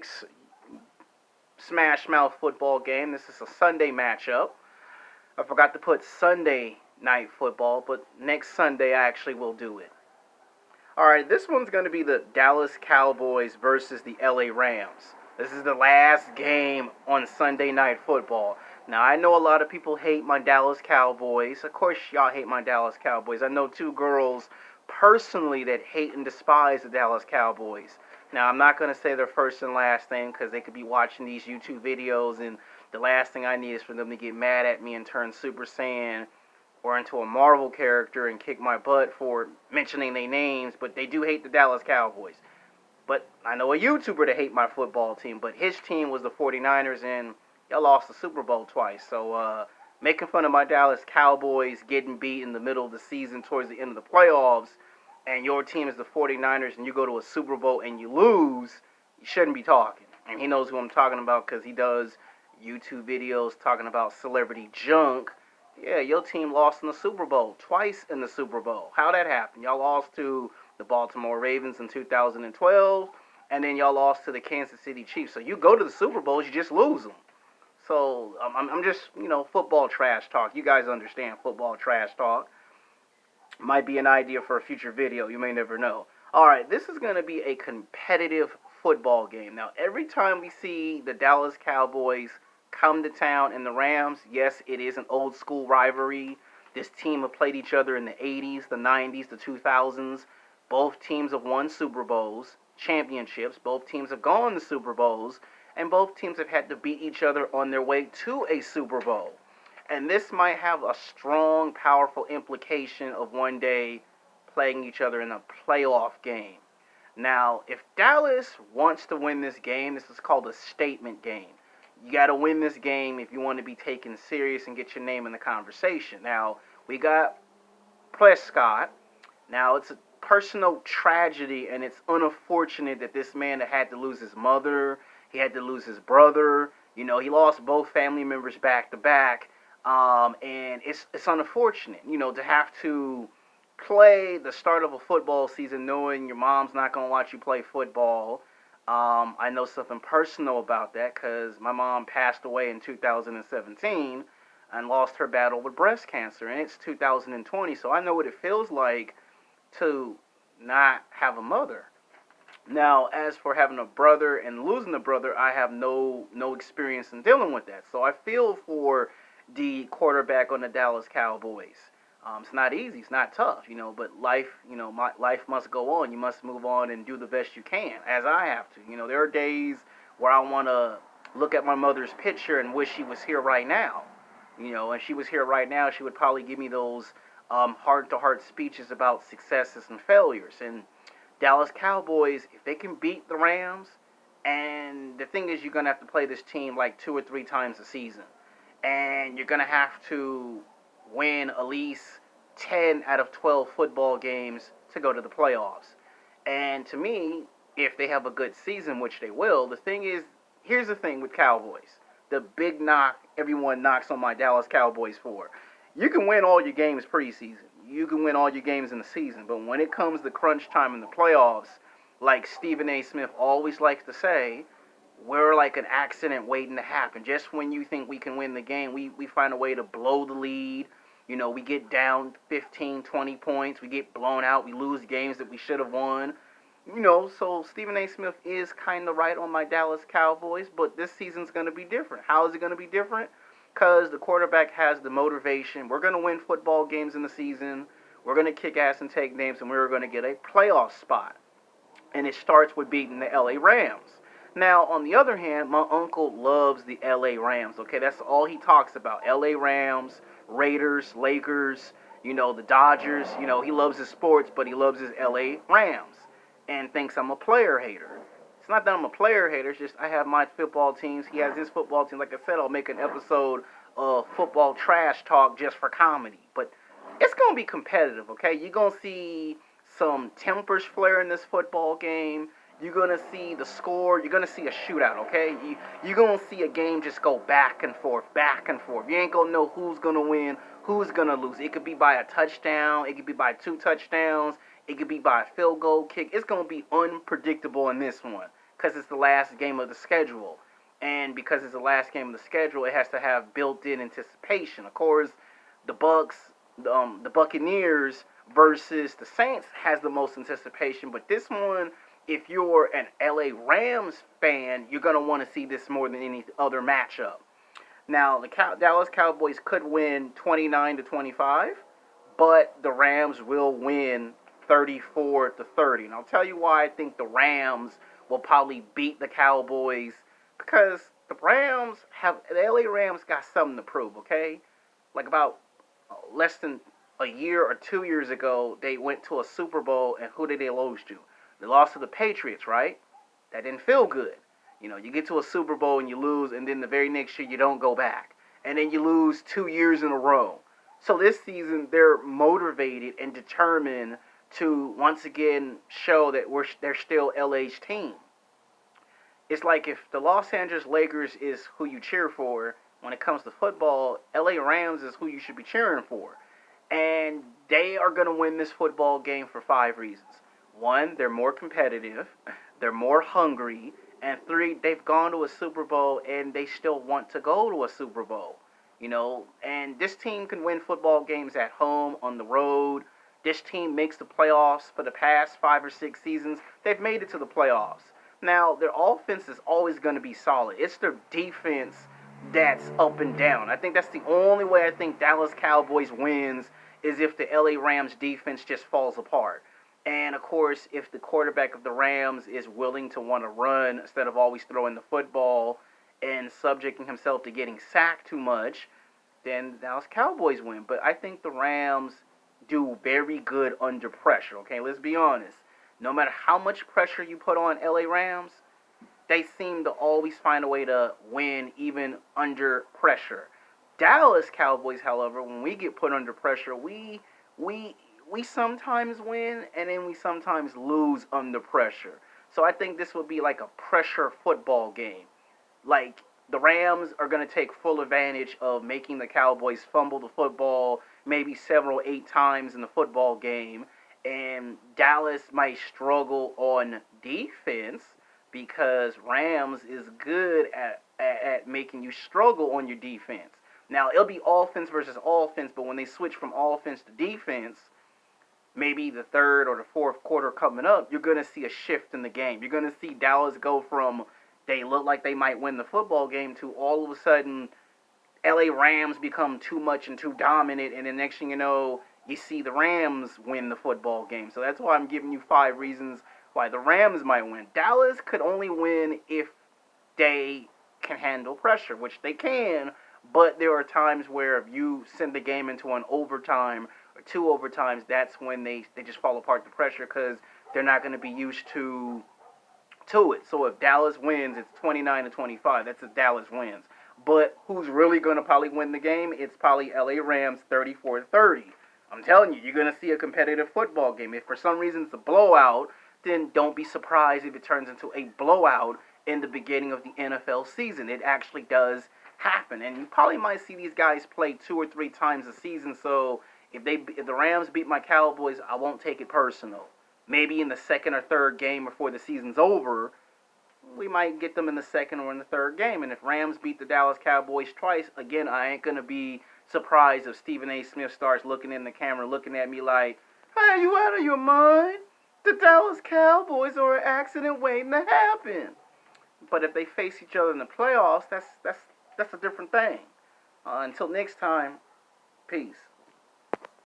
week's Smash Mouth football game. This is a Sunday matchup. I forgot to put Sunday night football, but next Sunday I actually will do it. Alright, this one's going to be the Dallas Cowboys versus the LA Rams. This is the last game on Sunday night football. Now, I know a lot of people hate my Dallas Cowboys. Of course, y'all hate my Dallas Cowboys. I know two girls personally that hate and despise the Dallas Cowboys. Now, I'm not going to say their first and last name because they could be watching these YouTube videos, and the last thing I need is for them to get mad at me and turn Super Saiyan or into a Marvel character and kick my butt for mentioning their names, but they do hate the Dallas Cowboys. But I know a YouTuber that hate my football team, but his team was the 49ers, and y'all lost the Super Bowl twice. So making fun of my Dallas Cowboys getting beat in the middle of the season towards the end of the playoffs, and your team is the 49ers, and you go to a Super Bowl and you lose, you shouldn't be talking. And he knows who I'm talking about because he does YouTube videos talking about celebrity junk. Yeah, your team lost in the Super Bowl, twice in the Super Bowl. How'd that happen? Y'all lost to the Baltimore Ravens in 2012, and then y'all lost to the Kansas City Chiefs. So you go to the Super Bowls, you just lose them. So I'm just, football trash talk. You guys understand football trash talk. Might be an idea for a future video. You may never know. All right, this is going to be a competitive football game. Now, every time we see the Dallas Cowboys come to town and the Rams, yes, it is an old school rivalry. This team have played each other in the 80s, the 90s, the 2000s. Both teams have won Super Bowls, championships. Both teams have gone to Super Bowls, and both teams have had to beat each other on their way to a Super Bowl. And this might have a strong, powerful implication of one day playing each other in a playoff game. Now, if Dallas wants to win this game, this is called a statement game. You got to win this game if you want to be taken serious and get your name in the conversation. Now, we got Prescott. Now, it's a personal tragedy, and it's unfortunate that this man had to lose his mother. He had to lose his brother. He lost both family members back to back. And it's unfortunate, to have to play the start of a football season knowing your mom's not going to watch you play football. I know something personal about that because my mom passed away in 2017 and lost her battle with breast cancer, and it's 2020, so I know what it feels like to not have a mother. Now, as for having a brother and losing a brother, I have no experience in dealing with that, so I feel for the quarterback on the Dallas Cowboys. It's not easy, it's not tough, but life, life must go on. You must move on and do the best you can, as I have to. There are days where I want to look at my mother's picture and wish she was here right now. And she was here right now, she would probably give me those heart-to-heart speeches about successes and failures. And Dallas Cowboys, if they can beat the Rams, and the thing is, you're going to have to play this team like 2 or 3 times a season. And you're going to have to win at least 10 out of 12 football games to go to the playoffs. And to me, if they have a good season, which they will, the thing is, here's the thing with Cowboys. The big knock everyone knocks on my Dallas Cowboys for. You can win all your games preseason. You can win all your games in the season. But when it comes to crunch time in the playoffs, like Stephen A. Smith always likes to say, we're like an accident waiting to happen. Just when you think we can win the game, we find a way to blow the lead. We get down 15, 20 points. We get blown out. We lose games that we should have won. So Stephen A. Smith is kind of right on my Dallas Cowboys, but this season's going to be different. How is it going to be different? Because the quarterback has the motivation. We're going to win football games in the season. We're going to kick ass and take names, and we're going to get a playoff spot. And it starts with beating the LA Rams. Now, on the other hand, my uncle loves the LA Rams, okay? That's all he talks about. LA Rams, Raiders, Lakers, the Dodgers. He loves his sports, but he loves his LA Rams and thinks I'm a player hater. It's not that I'm a player hater, it's just I have my football teams. He has his football team. Like I said, I'll make an episode of football trash talk just for comedy. But it's going to be competitive, okay? You're going to see some tempers flare in this football game. You're going to see the score. You're going to see a shootout, okay? You're going to see a game just go back and forth, back and forth. You ain't going to know who's going to win, who's going to lose. It could be by a touchdown. It could be by 2 touchdowns. It could be by a field goal kick. It's going to be unpredictable in this one because it's the last game of the schedule. And because it's the last game of the schedule, it has to have built-in anticipation. Of course, the the Buccaneers versus the Saints has the most anticipation, but this one, if you're an LA Rams fan, you're gonna want to see this more than any other matchup. Now, the Dallas Cowboys could win 29-25, but the Rams will win 34-30. And I'll tell you why I think the Rams will probably beat the Cowboys, because the LA Rams got something to prove, okay? Like about less than a year or 2 years ago, they went to a Super Bowl, and who did they lose to? They lost to the Patriots, right? That didn't feel good. You know, you get to a Super Bowl and you lose, and then the very next year you don't go back. And then you lose 2 years in a row. So this season, they're motivated and determined to once again show that they're still LA's team. It's like if the Los Angeles Lakers is who you cheer for when it comes to football, LA Rams is who you should be cheering for. And they are going to win this football game for 5 reasons. One, they're more competitive, they're more hungry, and three, they've gone to a Super Bowl and they still want to go to a Super Bowl. You know, and this team can win football games at home, on the road. This team makes the playoffs for the past 5 or 6 seasons. They've made it to the playoffs. Now, their offense is always going to be solid. It's their defense that's up and down. I think that's the only way I think Dallas Cowboys wins, is if the LA Rams defense just falls apart. And of course, if the quarterback of the Rams is willing to want to run instead of always throwing the football and subjecting himself to getting sacked too much, then the Dallas Cowboys win. But I think the Rams do very good under pressure, okay? Let's be honest. No matter how much pressure you put on LA Rams, they seem to always find a way to win even under pressure. Dallas Cowboys, however, when we get put under pressure, we sometimes win and then we sometimes lose under pressure. So I think this will be like a pressure football game. Like, the Rams are going to take full advantage of making the Cowboys fumble the football maybe 7 or 8 times in the football game. And Dallas might struggle on defense because Rams is good at making you struggle on your defense. Now, it'll be offense versus offense, but when they switch from offense to defense, maybe the third or the fourth quarter coming up, you're going to see a shift in the game. You're going to see Dallas go from they look like they might win the football game to all of a sudden LA Rams become too much and too dominant, and the next thing you know, you see the Rams win the football game. So that's why I'm giving you 5 reasons why the Rams might win. Dallas could only win if they can handle pressure, which they can, but there are times where if you send the game into an overtime or 2 overtimes, that's when they just fall apart the pressure because they're not going to be used to it. So if Dallas wins, it's 29-25. That's if Dallas wins. But who's really going to probably win the game? It's probably LA Rams 34-30. I'm telling you, you're going to see a competitive football game. If for some reason it's a blowout, then don't be surprised if it turns into a blowout in the beginning of the NFL season. It actually does happen. And you probably might see these guys play 2 or 3 times a season. So if the Rams beat my Cowboys, I won't take it personal. Maybe in the second or third game before the season's over, we might get them in the second or in the third game. And if Rams beat the Dallas Cowboys twice, again, I ain't going to be surprised if Stephen A. Smith starts looking in the camera, looking at me like, hey, are you out of your mind? The Dallas Cowboys are an accident waiting to happen. But if they face each other in the playoffs, that's a different thing. Until next time, peace.